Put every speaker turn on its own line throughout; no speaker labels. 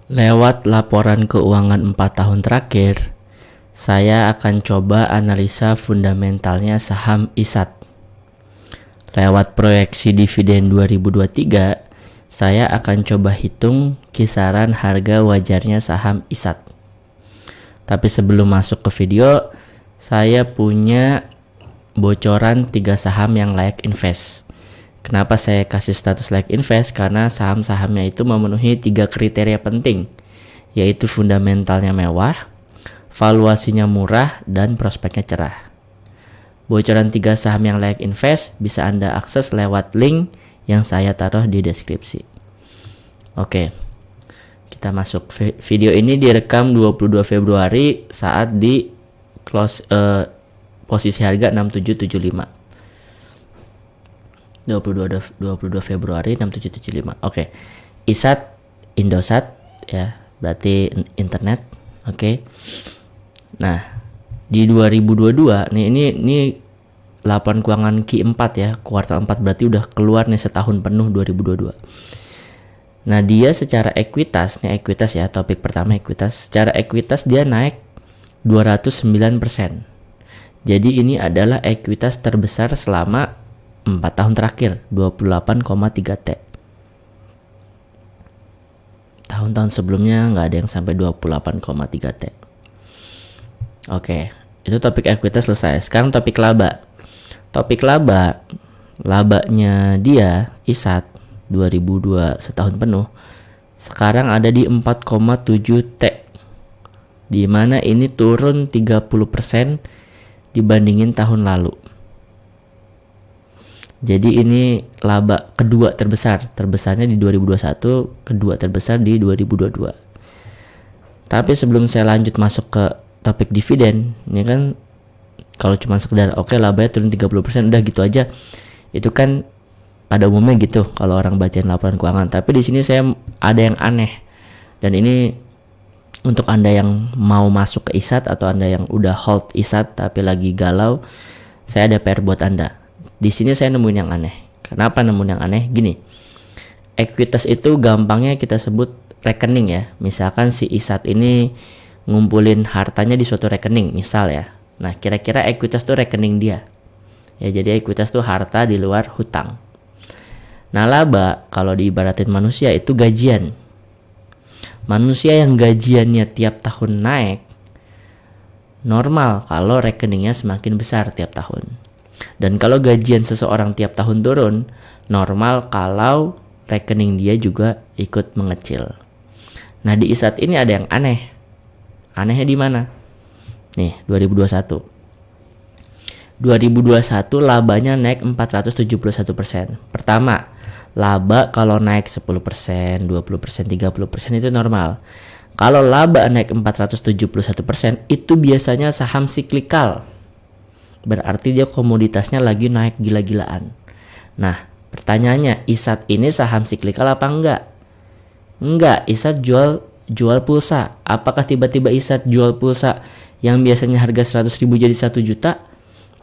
Lewat laporan keuangan 4 tahun terakhir, saya akan coba analisa fundamentalnya saham ISAT. Lewat proyeksi dividen 2023, saya akan coba hitung kisaran harga wajarnya saham ISAT. Tapi sebelum masuk ke video, saya punya bocoran 3 saham yang layak invest. Kenapa saya kasih status layak invest? Karena saham-sahamnya itu memenuhi 3 kriteria penting, yaitu fundamentalnya mewah, valuasinya murah, dan prospeknya cerah. Bocoran 3 saham yang layak invest bisa Anda akses lewat link yang saya taruh di deskripsi. Oke, kita masuk. Video ini direkam 22 Februari saat di close posisi harga 6775. 22 Februari 6775. Oke. ISAT, Indosat ya, berarti internet. Oke. Nah, di 2022 nih ini laporan keuangan Q4 ya, kuartal 4, berarti udah keluar nih setahun penuh 2022. Nah, dia secara ekuitas ya, topik pertama ekuitas. Secara ekuitas dia naik 209%. Jadi ini adalah ekuitas terbesar selama 4 tahun terakhir, 28,3 T. Tahun-tahun sebelumnya nggak ada yang sampai 28,3 T. Oke, itu topik ekuitas selesai. Sekarang topik laba. Topik labanya dia ISAT 2002 setahun penuh sekarang ada di 4,7 T, di mana ini turun 30% dibandingin tahun lalu. Jadi ini laba kedua terbesarnya di 2021, kedua terbesar di 2022. Tapi sebelum saya lanjut masuk ke topik dividen, ini kan kalau cuma sekedar labanya turun 30% udah gitu aja, itu kan pada umumnya gitu kalau orang bacain laporan keuangan. Tapi di sini saya ada yang aneh, dan ini untuk Anda yang mau masuk ke ISAT atau Anda yang udah hold ISAT tapi lagi galau, saya ada PR buat Anda. Di sini saya nemuin yang aneh. Kenapa nemuin yang aneh? Gini, ekuitas itu gampangnya kita sebut rekening ya. Misalkan si ISAT ini ngumpulin hartanya di suatu rekening, misal ya. Nah, kira-kira ekuitas tuh rekening dia. Ya, jadi ekuitas tuh harta di luar hutang. Nah, laba kalau diibaratin manusia itu gajian. Manusia yang gajiannya tiap tahun naik, normal kalau rekeningnya semakin besar tiap tahun. Dan kalau gajian seseorang tiap tahun turun, normal kalau rekening dia juga ikut mengecil. Nah, di ISAT ini ada yang aneh. Anehnya di mana? Nih, 2021. 2021 labanya naik 471%. Pertama, laba kalau naik 10%, 20%, 30% itu normal. Kalau laba naik 471%, itu biasanya saham siklikal. Berarti dia komoditasnya lagi naik gila-gilaan. Nah, pertanyaannya, ISAT ini saham siklikal apa enggak? Enggak, ISAT jual pulsa. Apakah tiba-tiba ISAT jual pulsa yang biasanya harga 100.000 jadi 1 juta?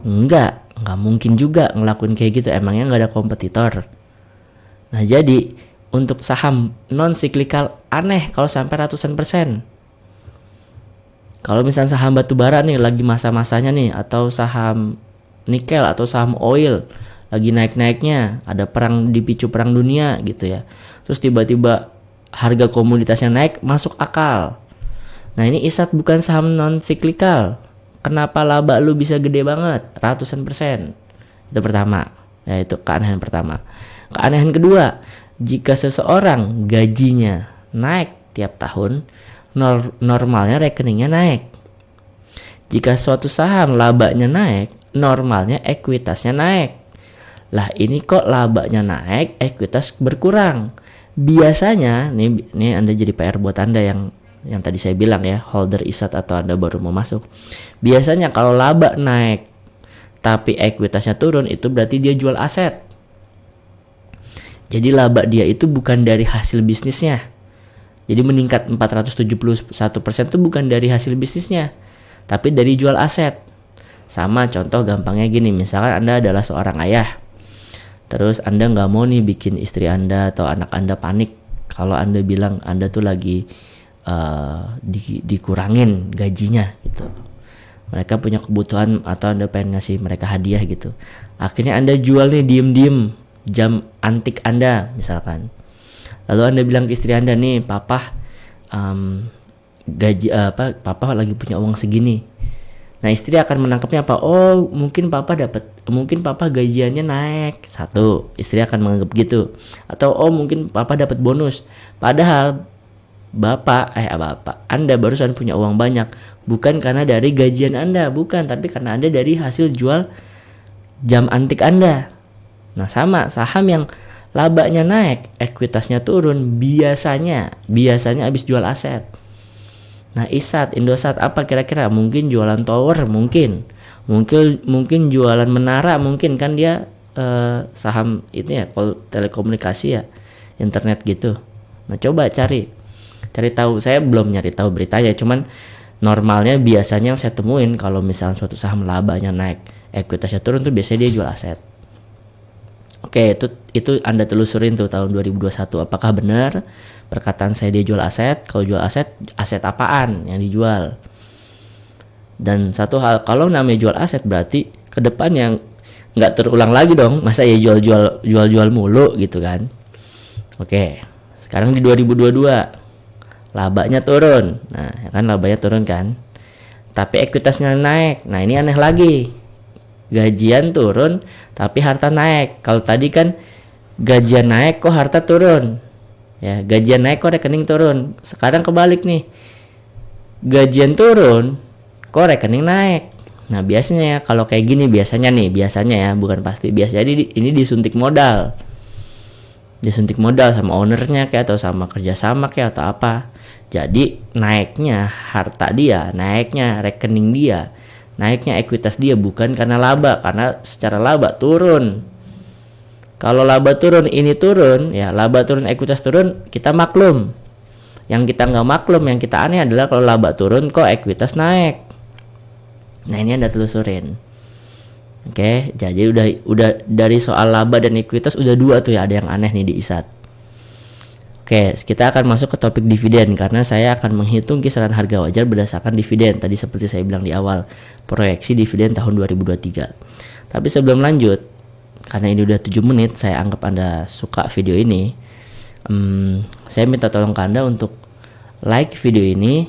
Enggak mungkin juga ngelakuin kayak gitu. Emangnya enggak ada kompetitor? Nah, jadi untuk saham non siklikal aneh kalau sampai ratusan persen. Kalau misalnya saham batu bara nih lagi masa-masanya nih, atau saham nikel atau saham oil lagi naik-naiknya, ada dipicu perang dunia gitu ya. Terus tiba-tiba harga komoditasnya naik, masuk akal. Nah, ini ISAT bukan saham non siklikal. Kenapa laba lu bisa gede banget, ratusan persen? Itu pertama. Ya, itu keanehan pertama. Keanehan kedua, jika seseorang gajinya naik tiap tahun, normalnya rekeningnya naik. Jika suatu saham labanya naik, normalnya ekuitasnya naik. Lah, ini kok labanya naik, ekuitas berkurang. Biasanya nih Anda jadi PR buat Anda yang tadi saya bilang ya, holder ISAT atau Anda baru mau masuk. Biasanya kalau laba naik tapi ekuitasnya turun, itu berarti dia jual aset. Jadi laba dia itu bukan dari hasil bisnisnya. Jadi meningkat 471% itu bukan dari hasil bisnisnya, tapi dari jual aset. Sama contoh gampangnya gini, misalkan Anda adalah seorang ayah, terus Anda nggak mau nih bikin istri Anda atau anak Anda panik kalau Anda bilang Anda tuh lagi dikurangin gajinya gitu. Mereka punya kebutuhan atau Anda pengen ngasih mereka hadiah gitu. Akhirnya Anda jual nih diem-diem jam antik Anda misalkan. Lalu Anda bilang ke istri Anda nih, papa papa lagi punya uang segini. Nah istri akan menangkapnya apa? Oh mungkin papa gajiannya naik. Satu, istri akan menganggap gitu. Atau oh mungkin papa dapat bonus. Padahal bapak Anda barusan punya uang banyak, bukan karena dari gajian Anda, bukan, tapi karena Anda dari hasil jual jam antik Anda. Nah sama, saham yang labanya naik, ekuitasnya turun, biasanya habis jual aset. Nah Indosat apa kira-kira? Mungkin jualan tower, mungkin jualan menara, mungkin kan dia saham itu ya, telekomunikasi ya, internet gitu. Nah coba cari tahu, saya belum nyari tahu beritanya, cuman normalnya biasanya yang saya temuin kalau misalnya suatu saham labanya naik, ekuitasnya turun tuh biasanya dia jual aset. Oke, itu Anda telusurin tuh tahun 2021 apakah benar perkataan saya dia jual aset. Kalau jual aset apaan yang dijual? Dan satu hal, kalau namanya jual aset berarti ke depan yang nggak terulang lagi dong, masa ya jual mulu gitu kan. Oke, sekarang di 2022 labanya turun. Nah ya kan, labanya turun kan, tapi ekuitasnya naik. Nah ini aneh lagi, gajian turun tapi harta naik. Kalau tadi kan gajian naik kok harta turun ya, gajian naik kok rekening turun. Sekarang kebalik nih, gajian turun kok rekening naik. Nah biasanya kalau kayak gini, biasanya ya, bukan pasti, biasanya ini disuntik modal sama ownernya kayak, atau sama kerjasama kayak, atau apa. Jadi naiknya harta dia, naiknya rekening dia, naiknya ekuitas dia bukan karena laba, karena secara laba turun. Kalau laba turun, ini turun ya, laba turun ekuitas turun, kita maklum. Yang kita nggak maklum, yang kita aneh adalah kalau laba turun kok ekuitas naik. Nah ini Anda telusurin. Oke, jadi udah dari soal laba dan ekuitas udah dua tuh ya, ada yang aneh nih di ISAT. Oke, kita akan masuk ke topik dividen karena saya akan menghitung kisaran harga wajar berdasarkan dividen. Tadi seperti saya bilang di awal, proyeksi dividen tahun 2023. Tapi sebelum lanjut, karena ini udah 7 menit, saya anggap Anda suka video ini. Saya minta tolong ke Anda untuk like video ini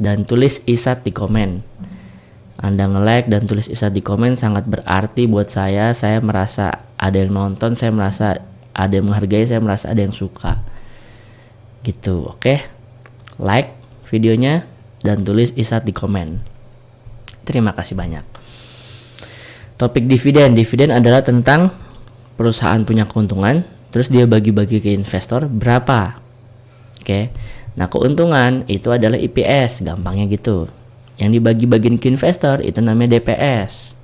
dan tulis ISAT di komen. Anda nge-like dan tulis ISAT di komen sangat berarti buat saya. Saya merasa ada yang nonton, saya merasa ada yang menghargai, saya merasa ada yang suka. Gitu, oke? Like videonya dan tulis ISAT di komen. Terima kasih banyak. Topik dividen adalah tentang perusahaan punya keuntungan, terus dia bagi-bagi ke investor berapa. Oke. Nah, keuntungan itu adalah EPS, gampangnya gitu. Yang dibagi-bagiin ke investor itu namanya DPS.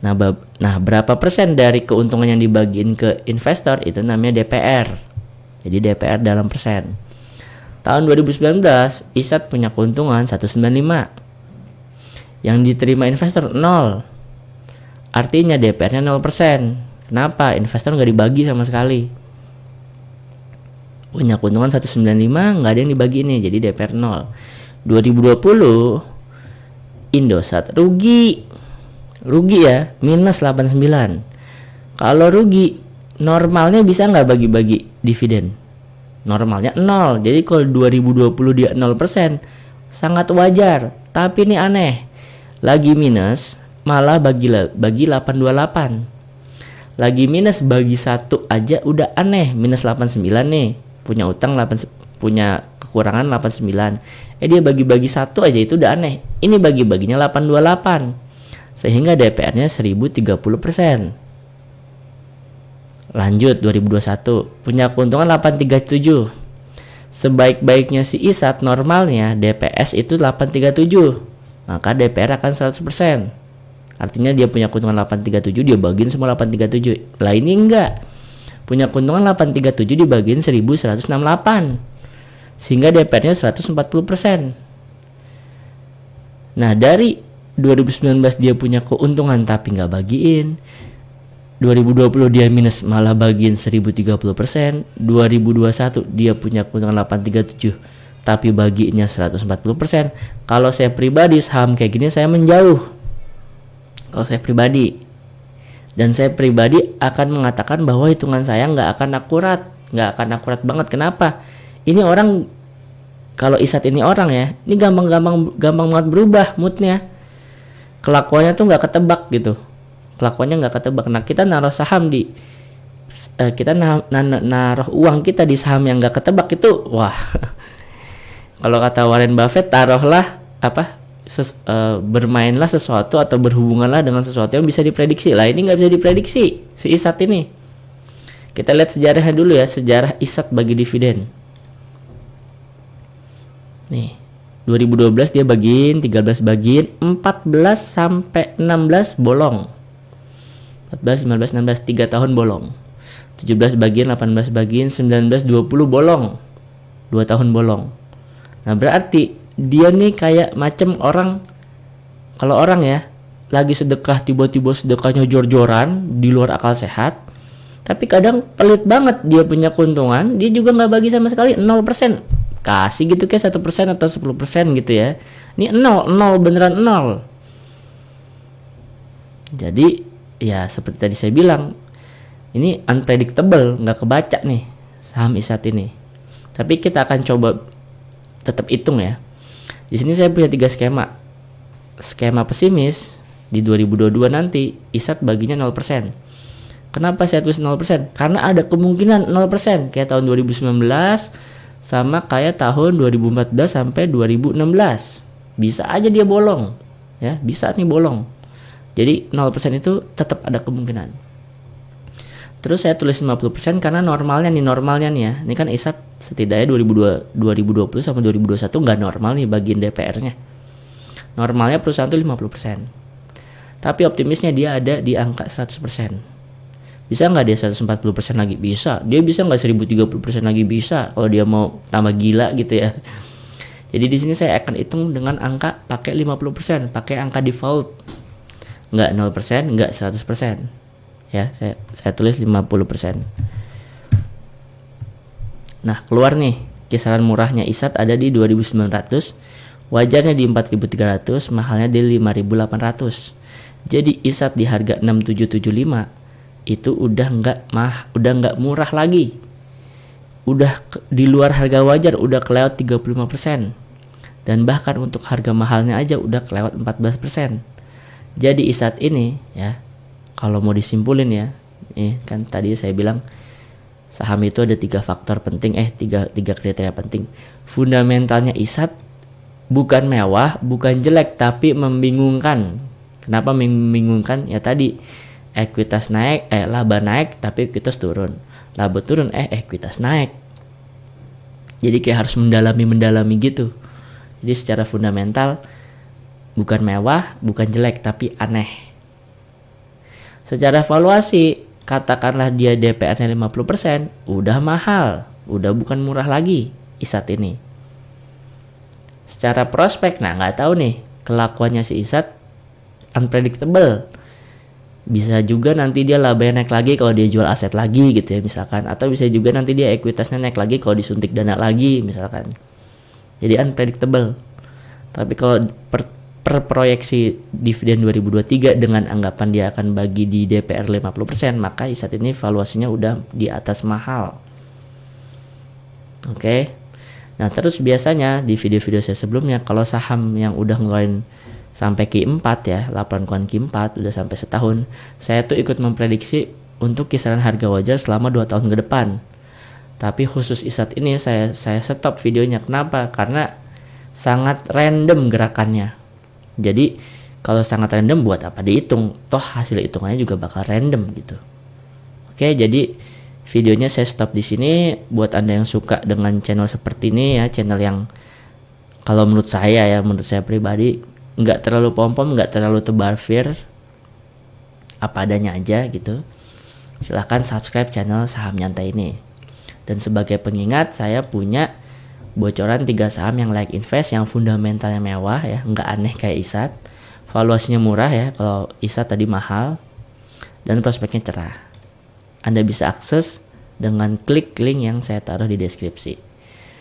Nah, berapa persen dari keuntungan yang dibagiin ke investor itu namanya DPR. Jadi DPR dalam persen. Tahun 2019 ISAT punya keuntungan 195. Yang diterima investor 0. Artinya DPR-nya 0%. Kenapa? Investor nggak dibagi sama sekali. Punya keuntungan 195, nggak ada yang dibagi ini, jadi DPR 0. 2020 Indosat rugi ya, minus 89. Kalau rugi, normalnya bisa nggak bagi-bagi dividen? Normalnya 0. Jadi kalau 2020 dia 0%, sangat wajar. Tapi ini aneh, lagi minus malah bagi 828. Lagi minus bagi 1 aja udah aneh, minus 89 nih. Punya utang punya kekurangan 89. Dia bagi-bagi 1 aja itu udah aneh. Ini bagi-baginya 828. Sehingga DPR-nya 1030%. Lanjut 2021, punya keuntungan 837. Sebaik-baiknya si ISAT normalnya DPS itu 837. Maka DPR akan 100%. Artinya dia punya keuntungan 837, dia bagiin semua 837. Lah ini enggak. Punya keuntungan 837 dibagiin 1168. Sehingga DPR-nya 140%. Nah, dari 2019 dia punya keuntungan tapi nggak bagiin. 2020 dia minus malah bagiin 1030%. 2021 dia punya keuntungan 837 tapi baginya 140%. Kalau saya pribadi saham kayak gini saya menjauh. Kalau saya pribadi. Dan saya pribadi akan mengatakan bahwa hitungan saya nggak akan akurat banget. Kenapa? Ini orang, kalau isat ini orang ya, ini gampang banget berubah moodnya. Kelakuannya tuh nggak ketebak gitu. Nah, kita naruh saham kita naruh uang kita di saham yang nggak ketebak itu, wah. Kalau kata Warren Buffett, taruhlah bermainlah sesuatu atau berhubunganlah dengan sesuatu yang bisa diprediksi. Lah ini nggak bisa diprediksi si isat ini. Kita lihat sejarahnya dulu ya, sejarah isat bagi dividen. Nih, 2012 dia bagiin, 13 bagiin, 14 sampai 16 bolong. 14, 15, 16, 3 tahun bolong. 17 bagian, 18 bagian, 19, 20 bolong. 2 tahun bolong. Nah, berarti dia nih kayak macam orang, kalau orang ya lagi sedekah, tiba-tiba sedekahnya jor-joran di luar akal sehat, tapi kadang pelit banget, dia punya keuntungan, dia juga nggak bagi sama sekali, 0%. Kasih gitu kayak 1% atau 10% gitu ya. Ini 0 beneran 0. Jadi ya seperti tadi saya bilang, ini unpredictable, nggak kebaca nih saham isat ini. Tapi kita akan coba tetap hitung ya. Di sini saya punya 3 skema. Skema pesimis di 2022 nanti isat baginya 0%. Kenapa saya tulis 0%? Karena ada kemungkinan 0% kayak tahun 2019 sama kayak tahun 2014 sampai 2016. Bisa aja dia bolong. Ya, bisa nih bolong. Jadi 0% itu tetap ada kemungkinan. Terus saya tulis 50% karena normalnya nih ya. Ini kan isat setidaknya 2020 sama 2021 nggak normal nih bagian DPR-nya. Normalnya perusahaan tuh 50%. Tapi optimisnya dia ada di angka 100%. Bisa nggak dia 140% lagi? Bisa. Dia bisa nggak 1030% lagi? Bisa. Kalau dia mau tambah gila gitu ya. Jadi di sini saya akan hitung dengan angka pakai 50%, pakai angka default. Nggak 0%, nggak 100%. Ya, saya tulis 50%. Nah, keluar nih kisaran murahnya isat ada di 2.900, wajarnya di 4.300, mahalnya di 5.800. Jadi isat di harga 6.775 itu udah nggak murah lagi. Udah di luar harga wajar, udah kelewat 35%. Dan bahkan untuk harga mahalnya aja udah kelewat 14%. Jadi isat ini ya, kalau mau disimpulin ya, kan tadi saya bilang saham itu ada 3 faktor penting, 3 kriteria penting. Fundamentalnya isat bukan mewah, bukan jelek, tapi membingungkan. Kenapa membingungkan? Ya tadi ekuitas naik, laba naik, tapi ekuitas turun. Laba turun, ekuitas naik. Jadi kayak harus mendalami gitu. Jadi secara fundamental bukan mewah, bukan jelek, tapi aneh. Secara valuasi, katakanlah dia DPR-nya 50%, udah mahal, udah bukan murah lagi isat ini. Secara prospek, nah nggak tahu nih kelakuannya si isat, unpredictable. Bisa juga nanti dia labanya naik lagi kalau dia jual aset lagi gitu ya misalkan, atau bisa juga nanti dia ekuitasnya naik lagi kalau disuntik dana lagi misalkan. Jadi unpredictable. Tapi kalau per proyeksi dividen 2023 dengan anggapan dia akan bagi di DPR 50%, maka isat ini valuasinya udah di atas mahal. Oke. Nah, terus biasanya di video-video saya sebelumnya, kalau saham yang udah ngeluarin sampai Q4 ya, laporan keuangan Q4 udah sampai setahun, saya tuh ikut memprediksi untuk kisaran harga wajar selama 2 tahun ke depan. Tapi khusus isat ini saya stop videonya. Kenapa? Karena sangat random gerakannya. Jadi kalau sangat random buat apa dihitung? Toh hasil hitungannya juga bakal random gitu. Oke, jadi videonya saya stop di sini. Buat Anda yang suka dengan channel seperti ini ya, channel yang kalau menurut saya pribadi nggak terlalu pom-pom, nggak terlalu tebar fir, apa adanya aja gitu. Silahkan subscribe channel Saham Nyantai ini. Dan sebagai pengingat, saya punya bocoran 3 saham yang layak invest, yang fundamentalnya mewah ya, nggak aneh kayak isat, valuasinya murah ya, kalau isat tadi mahal, dan prospeknya cerah. Anda bisa akses dengan klik link yang saya taruh di deskripsi.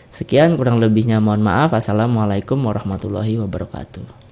Sekian kurang lebihnya mohon maaf. Assalamualaikum warahmatullahi wabarakatuh.